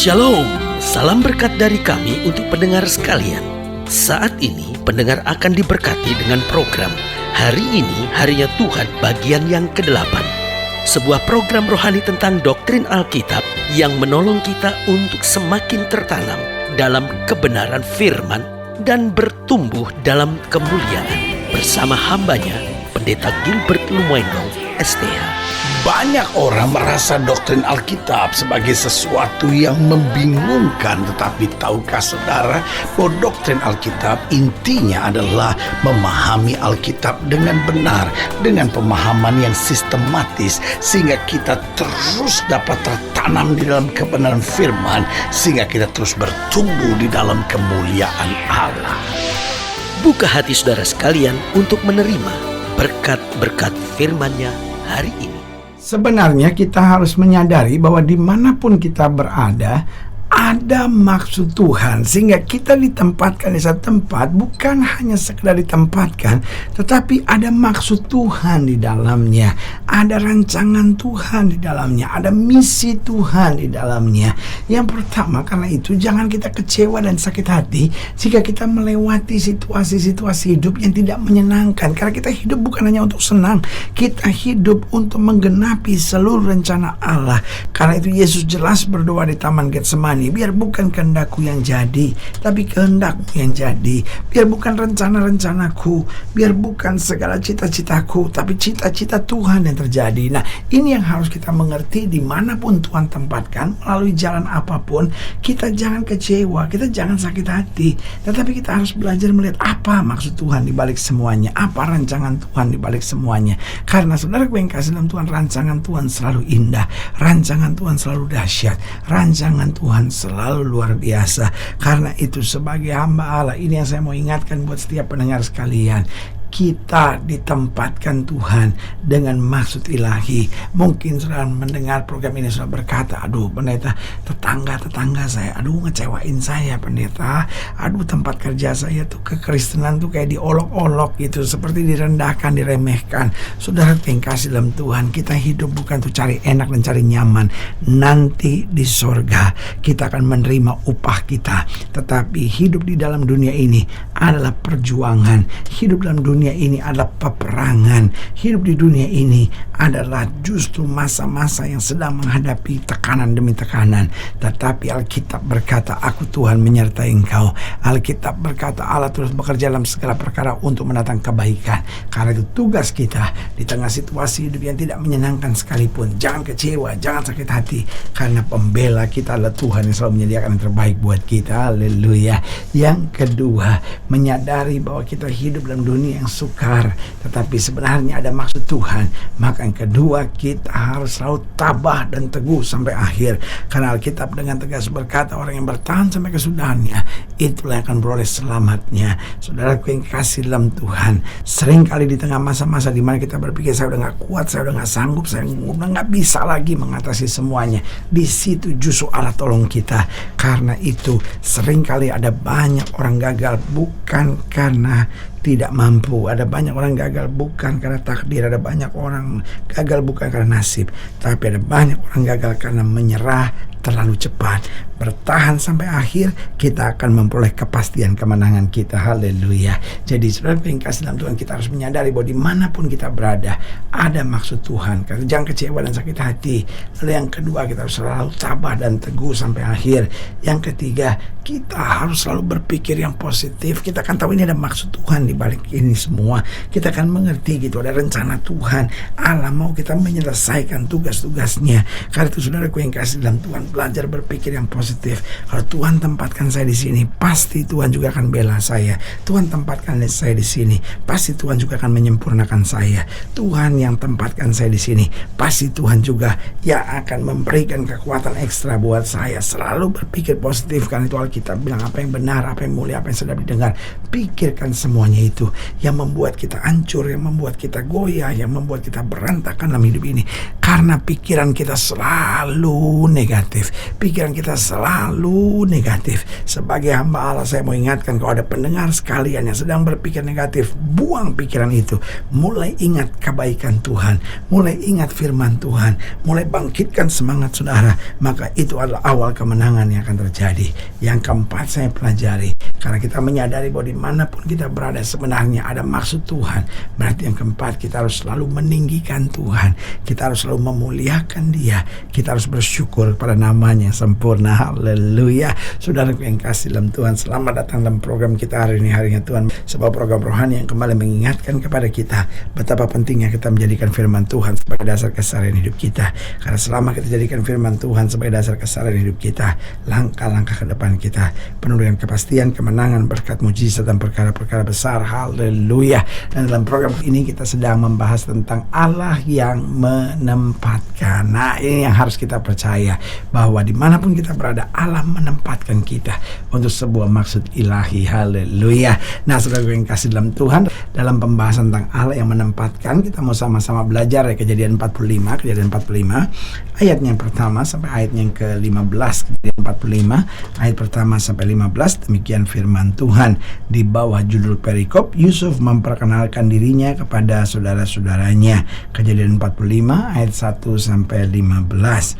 Shalom, salam berkat dari kami untuk pendengar sekalian. Saat ini pendengar akan diberkati dengan program Hari Ini Harinya Tuhan bagian yang ke-8. Sebuah program rohani tentang doktrin Alkitab yang menolong kita untuk semakin tertanam dalam kebenaran firman dan bertumbuh dalam kemuliaan. Bersama hambanya, Pendeta Gilbert Lumwendo, STH. Banyak orang merasa doktrin Alkitab sebagai sesuatu yang membingungkan. Tetapi tahukah saudara bahwa doktrin Alkitab intinya adalah memahami Alkitab dengan benar, dengan pemahaman yang sistematis, sehingga kita terus dapat tertanam di dalam kebenaran firman, sehingga kita terus bertumbuh di dalam kemuliaan Allah. Buka hati saudara sekalian untuk menerima berkat-berkat firman-Nya hari ini. Sebenarnya kita harus menyadari bahwa dimanapun kita berada, ada maksud Tuhan, sehingga kita ditempatkan di satu tempat bukan hanya sekedar ditempatkan, tetapi ada maksud Tuhan di dalamnya, ada rancangan Tuhan di dalamnya, ada misi Tuhan di dalamnya. Yang pertama, karena itu jangan kita kecewa dan sakit hati jika kita melewati situasi-situasi hidup yang tidak menyenangkan, karena kita hidup bukan hanya untuk senang, kita hidup untuk menggenapi seluruh rencana Allah. Karena itu Yesus jelas berdoa di Taman Getsemani, biar bukan kehendakku yang jadi, tapi kehendakmu yang jadi. Biar bukan rencana-rencanaku, biar bukan segala cita-citaku, tapi cita-cita Tuhan yang terjadi. Nah, ini yang harus kita mengerti. Dimanapun Tuhan tempatkan, melalui jalan apapun, kita jangan kecewa, kita jangan sakit hati, tetapi kita harus belajar melihat apa maksud Tuhan di balik semuanya, apa rancangan Tuhan di balik semuanya. Karena saudara yang kasih dalam Tuhan, rancangan Tuhan selalu indah, rancangan Tuhan selalu dahsyat, rancangan Tuhan selalu luar biasa. Karena itu sebagai hamba Allah, ini yang saya mau ingatkan buat setiap pendengar sekalian, kita ditempatkan Tuhan dengan maksud ilahi. Mungkin saudara mendengar program ini sudah berkata, aduh pendeta, tetangga saya, aduh ngecewain saya pendeta, aduh tempat kerja saya tuh kekristenan tuh kayak diolok-olok gitu, seperti direndahkan, diremehkan. Saudara yang kasih dalam Tuhan, kita hidup bukan untuk cari enak dan cari nyaman. Nanti di sorga kita akan menerima upah kita, tetapi hidup di dalam dunia ini adalah perjuangan. Hidup dalam dunia ini adalah peperangan. Hidup di dunia ini adalah justru masa-masa yang sedang menghadapi tekanan demi tekanan. Tetapi Alkitab berkata, aku Tuhan menyertai engkau. Alkitab berkata, Allah terus bekerja dalam segala perkara untuk mendatangkan kebaikan. Karena itu tugas kita di tengah situasi hidup yang tidak menyenangkan sekalipun. Jangan kecewa, jangan sakit hati, karena pembela kita adalah Tuhan yang selalu menyediakan yang terbaik buat kita. Haleluya. Yang kedua, menyadari bahwa kita hidup dalam dunia yang sukar, tetapi sebenarnya ada maksud Tuhan. Maka yang kedua, kita harus selalu tabah dan teguh sampai akhir. Karena Alkitab dengan tegas berkata, orang yang bertahan sampai kesudahannya, itulah yang akan beroleh selamatnya. Saudaraku yang kasih dalam Tuhan, seringkali di tengah masa-masa di mana kita berpikir, saya udah gak kuat, saya udah gak sanggup, saya udah gak bisa lagi mengatasi semuanya, di situ justru Allah tolong kita. Karena itu seringkali ada banyak orang gagal bukan karena tidak mampu, ada banyak orang gagal bukan karena takdir, ada banyak orang gagal bukan karena nasib, tapi ada banyak orang gagal karena menyerah terlalu cepat. Bertahan sampai akhir, kita akan memperoleh kepastian kemenangan kita. Haleluya. Jadi saudara yang kasih dalam Tuhan, kita harus menyadari bahwa dimanapun kita berada, ada maksud Tuhan. Karena jangan kecewa dan sakit hati. Lalu yang kedua, kita harus selalu tabah dan teguh sampai akhir. Yang ketiga, kita harus selalu berpikir yang positif. Kita akan tahu ini ada maksud Tuhan di balik ini semua. Kita akan mengerti gitu, ada rencana Tuhan. Allah mau kita menyelesaikan tugas-tugasnya. Karena itu saudaraku yang kasih dalam Tuhan, belajar berpikir yang positif. Kalau Tuhan tempatkan saya di sini, pasti Tuhan juga akan bela saya. Tuhan tempatkan saya di sini, pasti Tuhan juga akan menyempurnakan saya. Tuhan yang tempatkan saya di sini, pasti Tuhan juga yang akan memberikan kekuatan ekstra buat saya. Selalu berpikir positif, karena itu Alkitab bilang apa yang benar, apa yang mulia, apa yang sedap didengar. Pikirkan semuanya itu yang membuat kita hancur, yang membuat kita goyah, yang membuat kita berantakan dalam hidup ini. Karena pikiran kita selalu negatif. negatif. Pikiran kita selalu negatif. Sebagai hamba Allah, saya mau ingatkan kalau ada pendengar sekalian yang sedang berpikir negatif, buang pikiran itu. Mulai ingat kebaikan Tuhan, mulai ingat firman Tuhan, mulai bangkitkan semangat saudara. Maka itu adalah awal kemenangan yang akan terjadi. Yang keempat saya pelajari, karena kita menyadari bahwa dimanapun kita berada sebenarnya ada maksud Tuhan. Berarti yang keempat, kita harus selalu meninggikan Tuhan. Kita harus selalu memuliakan Dia. Kita harus bersyukur pada namanya yang sempurna. Haleluya. Saudaraku yang kasih dalam Tuhan, selamat datang dalam program kita hari ini, Harinya Tuhan. Sebuah program rohani yang kembali mengingatkan kepada kita betapa pentingnya kita menjadikan firman Tuhan sebagai dasar keseharian hidup kita. Karena selama kita jadikan firman Tuhan sebagai dasar keseharian hidup kita, langkah-langkah ke depan kita penuh dengan kepastian, kemenangan, berkat, mujizat, dan perkara-perkara besar. Haleluya. Dan dalam program ini kita sedang membahas tentang Allah yang menempatkan. Nah, ini yang harus kita percaya, bahwa dimanapun kita berada, Allah menempatkan kita untuk sebuah maksud ilahi. Haleluya. Nah, saudara yang kasih dalam Tuhan, dalam pembahasan tentang Allah yang menempatkan, kita mau sama-sama belajar ya Kejadian 45 ayatnya yang pertama sampai ayatnya yang ke-15. Kejadian 45 ayat pertama sampai 15. Demikian firman Tuhan di bawah judul perikop, Yusuf memperkenalkan dirinya kepada saudara-saudaranya. Kejadian 45 ayat 1 sampai 15.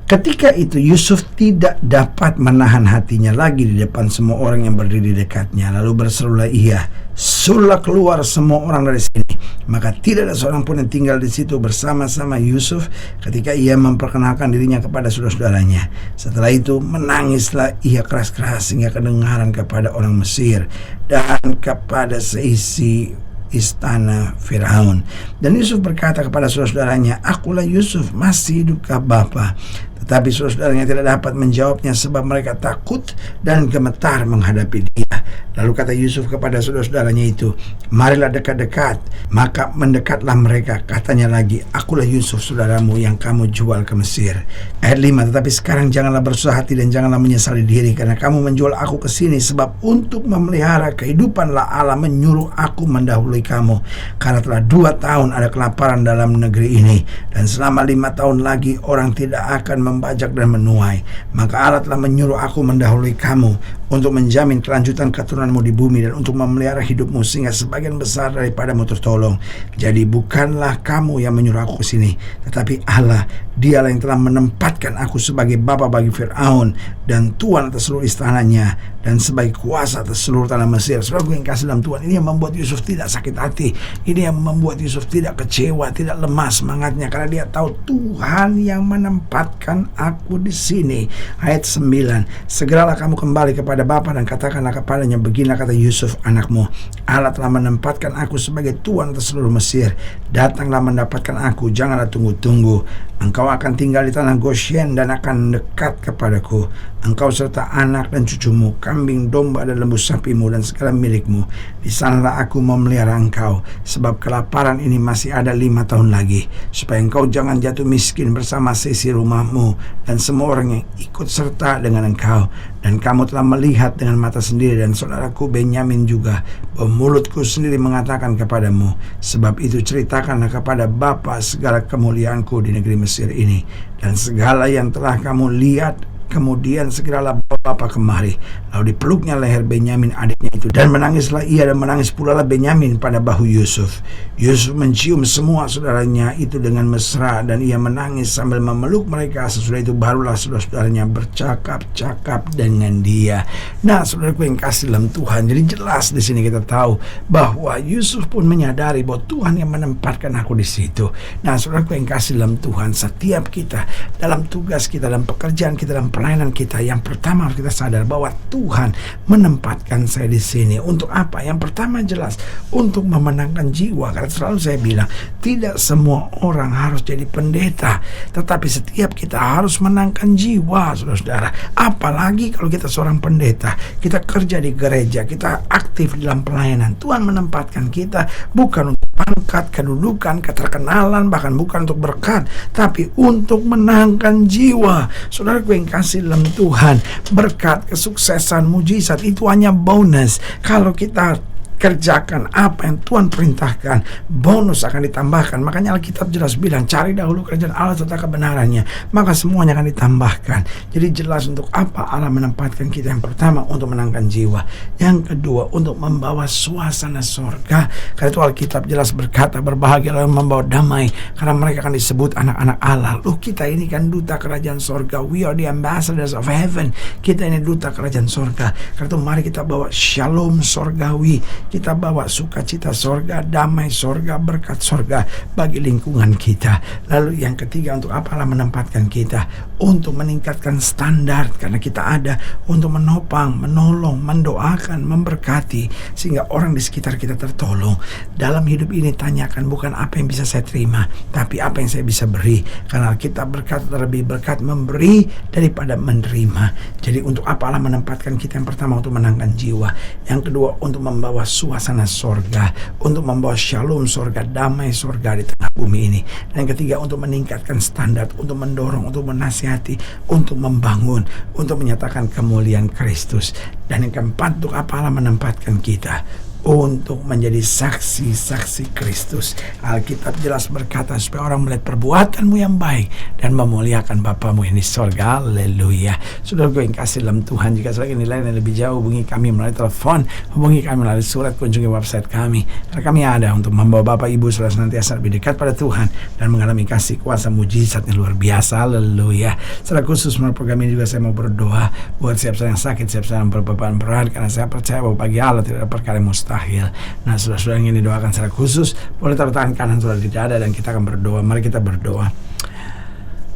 Ketika itu Yusuf tidak dapat menahan hatinya lagi di depan semua orang yang berdiri di dekatnya. Lalu berserulah ia, "Suruhlah keluar semua orang dari sini." Maka tidak ada seorang pun yang tinggal di situ bersama-sama Yusuf ketika ia memperkenalkan dirinya kepada saudara-saudaranya. Setelah itu menangislah ia keras-keras hingga kedengaran kepada orang Mesir dan kepada seisi istana Firaun. Dan Yusuf berkata kepada saudara-saudaranya, "Akulah Yusuf, masih hidupkah Bapa?" Tetapi saudara-saudaranya tidak dapat menjawabnya sebab mereka takut dan gemetar menghadapi dia. Lalu kata Yusuf kepada saudara-saudaranya itu, "Marilah dekat-dekat." Maka mendekatlah mereka. Katanya lagi, "Akulah Yusuf saudaramu yang kamu jual ke Mesir." Ayat 5, "Tetapi sekarang janganlah bersusah hati dan janganlah menyesali diri karena kamu menjual aku ke sini, sebab untuk memelihara kehidupanlah Allah menyuruh aku mendahului kamu. Karena telah 2 tahun ada kelaparan dalam negeri ini, dan selama 5 tahun lagi orang tidak akan membajak dan menuai. Maka Allah telah menyuruh aku mendahului kamu untuk menjamin kelanjutan keturunanmu di bumi dan untuk memelihara hidupmu sehingga sebagian besar daripadamu tertolong. Jadi bukanlah kamu yang menyuruh aku ke sini, tetapi Allah, Dialah yang telah menempatkan aku sebagai bapa bagi Firaun dan tuan atas seluruh istananya dan sebagai kuasa atas seluruh tanah Mesir." Saudara yang kasih dalam Tuhan, ini yang membuat Yusuf tidak sakit hati. Ini yang membuat Yusuf tidak kecewa, tidak lemah semangatnya, karena dia tahu Tuhan yang menempatkan aku di sini. Ayat 9, "Segeralah kamu kembali kepada bapa dan katakanlah kepadanya, beginilah kata Yusuf anakmu, Allah telah menempatkan aku sebagai tuan atas seluruh Mesir. Datanglah mendapatkan aku, janganlah tunggu-tunggu. Engkau akan tinggal di tanah Goshen dan akan dekat kepadaku. Engkau serta anak dan cucumu, kambing, domba dan lembu sapimu dan segala milikmu. Di sanalah aku memelihara engkau, sebab kelaparan ini masih ada 5 tahun lagi, supaya engkau jangan jatuh miskin bersama seisi rumahmu dan semua orang yang ikut serta dengan engkau. Dan kamu telah melihat dengan mata sendiri dan saudaraku Benyamin juga, bahwa mulutku sendiri mengatakan kepadamu. Sebab itu ceritakanlah kepada bapa segala kemuliaanku di negeri Mesir ini, dan segala yang telah kamu lihat. Kemudian segeralah bawa bapa kemari." Lalu dipeluknya leher Benyamin adiknya itu, dan menangislah ia, dan menangis pula lah Benyamin pada bahu Yusuf. Yusuf mencium semua saudaranya itu dengan mesra, dan ia menangis sambil memeluk mereka. Sesudah itu barulah saudara-saudaranya bercakap-cakap dengan dia. Nah, saudaraku yang kasih dalam Tuhan, jadi jelas di sini kita tahu bahwa Yusuf pun menyadari bahwa Tuhan yang menempatkan aku di situ. Nah, saudaraku yang kasih dalam Tuhan, setiap kita dalam tugas kita, dalam pekerjaan kita, dalam pelayanan kita, yang pertama harus kita sadar bahwa Tuhan menempatkan saya di sini. Untuk apa? Yang pertama jelas untuk memenangkan jiwa. Karena selalu saya bilang, tidak semua orang harus jadi pendeta, tetapi setiap kita harus menangkan jiwa, saudara-saudara. Apalagi kalau kita seorang pendeta, kita kerja di gereja, kita aktif dalam pelayanan. Tuhan menempatkan kita bukan untuk pangkat, kedudukan, keterkenalan, bahkan bukan untuk berkat, tapi untuk menangkan jiwa. Saudaraku yang kasih dalam Tuhan, berkat, kesuksesan, mujizat itu hanya bonus kalau kita kerjakan apa yang Tuhan perintahkan, bonus akan ditambahkan. Makanya Alkitab jelas bilang, cari dahulu kerajaan Allah serta kebenarannya, maka semuanya akan ditambahkan. Jadi jelas untuk apa Allah menempatkan kita. Yang pertama, untuk menangkan jiwa. Yang kedua, untuk membawa suasana sorga. Karena itu Alkitab jelas berkata, berbahagialah membawa damai, karena mereka akan disebut anak-anak Allah. Loh, kita ini kan duta kerajaan sorga. We are the ambassadors of heaven. Kita ini duta kerajaan sorga. Karena itu mari kita bawa shalom sorgawi. Kita bawa sukacita sorga, damai sorga, berkat sorga bagi lingkungan kita. Lalu yang ketiga, untuk apa Allah menempatkan kita? Untuk meningkatkan standar, karena kita ada untuk menopang, menolong, mendoakan, memberkati, sehingga orang di sekitar kita tertolong. Dalam hidup ini tanyakan bukan apa yang bisa saya terima, tapi apa yang saya bisa beri. Karena kita berkata terlebih berkat memberi daripada menerima. Jadi untuk apa Allah menempatkan kita? Yang pertama, untuk menangkan jiwa. Yang kedua, untuk membawa suasana sorga, untuk membawa shalom sorga, damai sorga di tengah bumi ini. Dan yang ketiga, untuk meningkatkan standar, untuk mendorong, untuk menasihati, untuk membangun, untuk menyatakan kemuliaan Kristus. Dan yang keempat, untuk apa Allah menempatkan kita? Untuk menjadi saksi-saksi Kristus. Alkitab jelas berkata, supaya orang melihat perbuatanmu yang baik dan memuliakan Bapamu yang di sorga. Haleluya. Saudara gue yang kasih dalam Tuhan, jika saudara nilai yang lebih jauh, hubungi kami melalui telepon, hubungi kami melalui surat, kunjungi website kami. Karena kami ada untuk membawa Bapak Ibu saudara senantiasa lebih dekat pada Tuhan dan mengalami kasih kuasa mujizat yang luar biasa. Haleluya. Secara khusus melalui program ini juga saya mau berdoa buat siapa yang sakit, siapa yang berbeban berat, karena saya percaya bahwa bagi Allah tidak ada perkara yang mustahil. Nah, saudara-saudara yang ingin didoakan secara khusus, boleh taruh tangan kanan saudara di dada dan kita akan berdoa. Mari kita berdoa.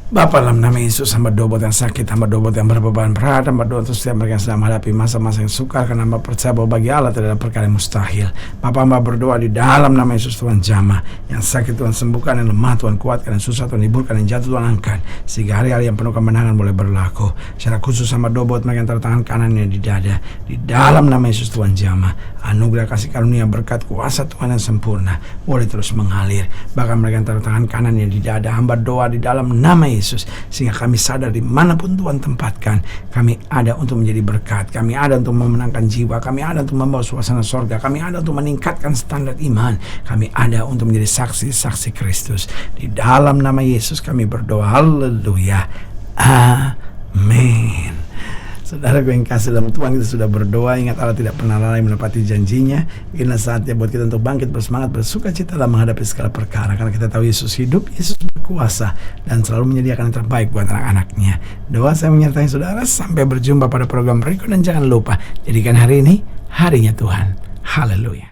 Bapa, dalam nama Yesus, hamba doa buat yang sakit, hamba doa buat yang berbeban berat, hamba doa untuk setiap mereka yang sedang menghadapi masa-masa yang sukar, karena hamba percaya bahwa bagi Allah tidak ada perkara yang mustahil. Bapa, hamba berdoa di dalam nama Yesus, Tuhan jamah yang sakit Tuhan sembuhkan, yang lemah Tuhan kuatkan, yang susah Tuhan hiburkan, yang jatuh Tuhan angkat, sehingga hari-hari yang penuh kemenangan boleh berlaku. Secara khusus hamba doa buat mereka yang taruh tangan kanannya di dada, di dalam nama Yesus Tuhan jamah, anugerah kasih karunia berkat kuasa Tuhan yang sempurna boleh terus mengalir. Bahkan mereka yang taruh tangan kanannya di dada, hamba doa di dalam nama Yesus, sehingga kami sadar dimanapun Tuhan tempatkan, kami ada untuk menjadi berkat, kami ada untuk memenangkan jiwa, kami ada untuk membawa suasana sorga, kami ada untuk meningkatkan standar iman, kami ada untuk menjadi saksi-saksi Kristus. Di dalam nama Yesus kami berdoa. Haleluya. Amin. Saudara gue yang kasih dalam Tuhan, kita sudah berdoa. Ingat, Allah tidak pernah lalai menepati janjinya. Inilah saatnya buat kita untuk bangkit, bersemangat, bersuka cita dalam menghadapi segala perkara. Karena kita tahu Yesus hidup, Yesus berkuasa, dan selalu menyediakan yang terbaik buat anak-anaknya. Doa saya menyertai saudara. Sampai berjumpa pada program berikut, dan jangan lupa, jadikan hari ini harinya Tuhan. Haleluya.